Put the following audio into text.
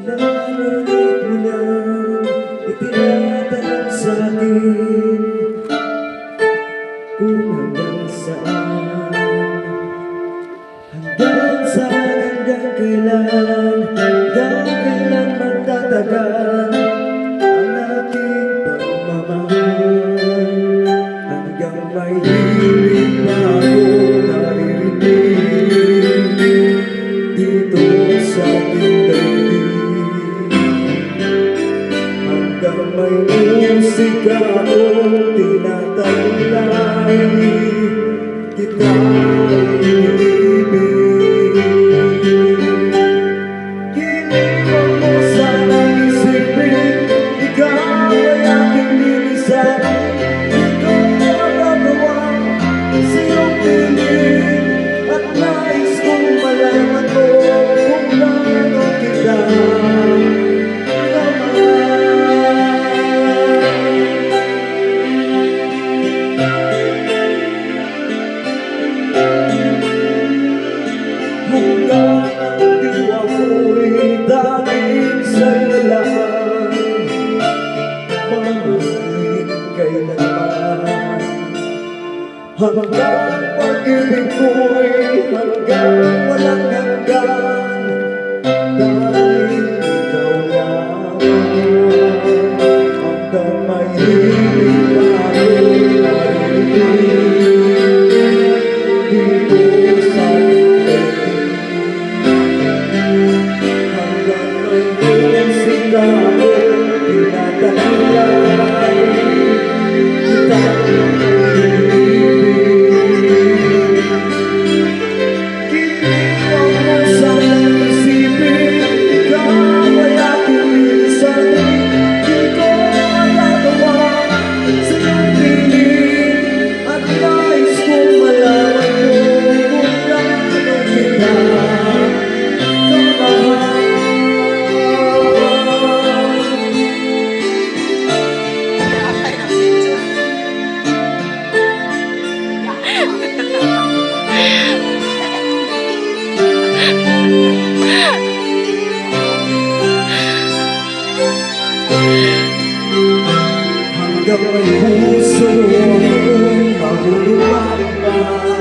Narinig mo lang itinatanong sa'kin kung hanggang saan, hanggang kailan, hanggang kailan magtatagal ang ating pagmamahal. Hanggang may hiling na ako naririnig dito sa ating daigdig. Hanggang may musika akong tinataglay, kita iniibig. Kiniwag mo sana'y isipin, ikaw ay aking lilisanin. Di ko magagawa sa iyong piling, at nais kong malaman mo kung gaano kita hanggang ang diwa ko'y dahil sa'yo lang, mamahalin kailanman. Hanggang pag-ibig ko'y hanggang walang hanggan, dahil ikaw lamang. Hanggang may hiling na ako'y naririnig dito sa ating daigdig. Hanggang may musika akong tinataglay, kita kiniwag mo sana'y isipin, ikaw ay aking lilisanin. Di ko magagawa sa iyong piling, at nais kong malaman mo kung gaano kita kamahal. Hanggang may puso akong mahulungan pa,